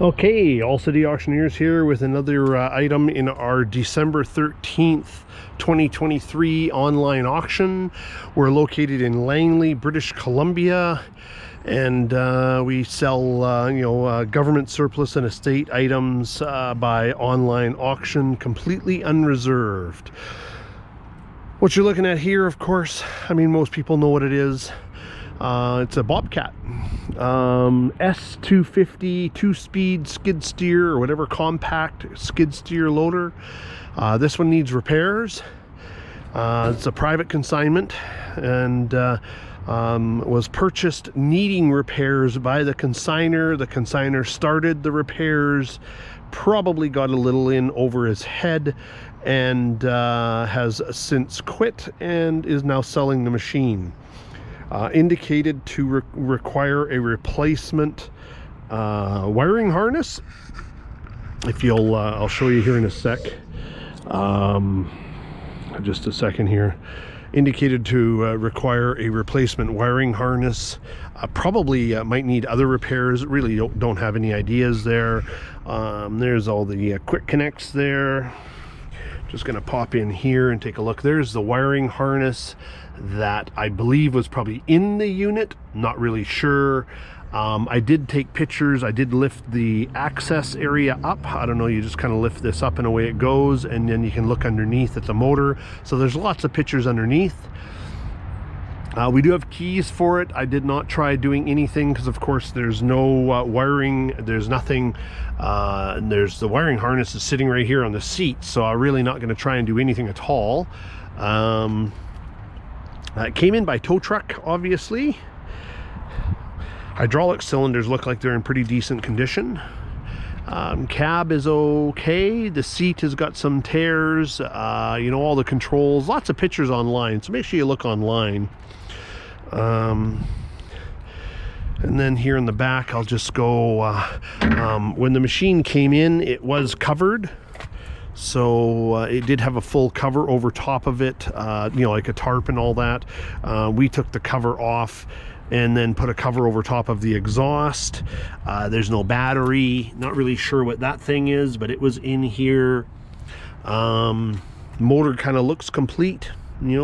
Okay, All City Auctioneers here with another item in our December 13th, 2023 online auction. We're located in Langley, British Columbia, and we sell government surplus and estate items by online auction, completely unreserved. What you're looking at here, of course, I mean, most people know what it is. It's a Bobcat, S250 2-speed skid steer or whatever, compact skid steer loader. This one needs repairs. It's a private consignment and was purchased needing repairs by the consignor. The consignor started the repairs, probably got a little in over his head, and has since quit and is now selling the machine. Indicated to require a replacement wiring harness. If you'll, I'll show you here in a sec. Just a second here. Indicated to require a replacement wiring harness. Probably might need other repairs. Really don't have any ideas there. There's all the quick connects there. Just gonna pop in here and take a look. There's the wiring harness that I believe was probably in the unit, not really sure. I did take pictures. I did lift the access area up. I don't know, you just kind of lift this up and away it goes, and then you can look underneath at the motor. So there's lots of pictures underneath. We do have keys for it. I did not try doing anything because of course there's no wiring, there's nothing. There's the wiring harness is sitting right here on the seat, so I'm really not going to try and do anything at all. It came in by tow truck, obviously. Hydraulic cylinders look like they're in pretty decent condition. Cab is okay. The seat has got some tears. All the controls, lots of pictures online, so make sure you look online. And then here in the back, I'll just go, when the machine came in, it was covered. So it did have a full cover over top of it, like a tarp and all that. We took the cover off and then put a cover over top of the exhaust. There's no battery, not really sure what that thing is, but it was in here. Motor kind of looks complete.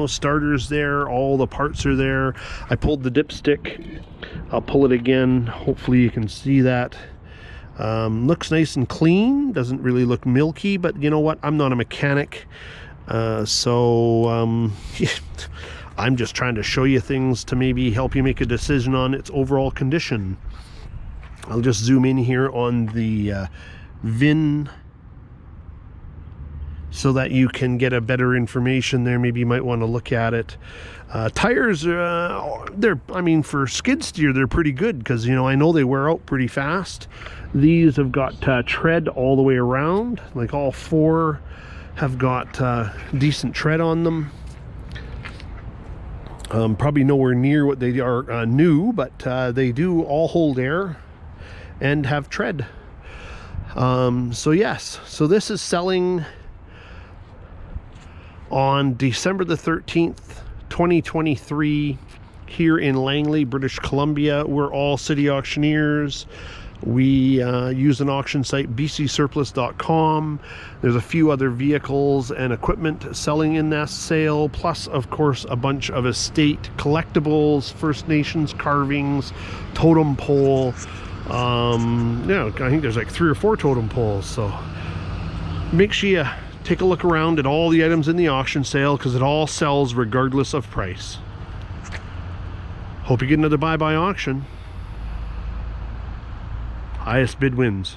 Starters there, all the parts are there. I pulled the dipstick. I'll pull it again. Hopefully you can see that. Looks nice and clean. Doesn't really look milky, but you know what? I'm not a mechanic. So I'm just trying to show you things to maybe help you make a decision on its overall condition. I'll just zoom in here on the VIN so that you can get a better information there. Maybe you might want to look at it. Tires, for skid steer, they're pretty good because, I know they wear out pretty fast. These have got tread all the way around. Like all four have got decent tread on them. Probably nowhere near what they are new, but they do all hold air and have tread. So yes, so this is selling on December the 13th, 2023, here in Langley, British Columbia. We're All City Auctioneers. We use an auction site, bcsurplus.com. There's a few other vehicles and equipment selling in that sale, plus of course a bunch of estate collectibles, First Nations carvings, totem pole. I think there's like 3 or 4 totem poles, so make sure you take a look around at all the items in the auction sale because it all sells regardless of price. Hope you get another buy by auction. Highest bid wins.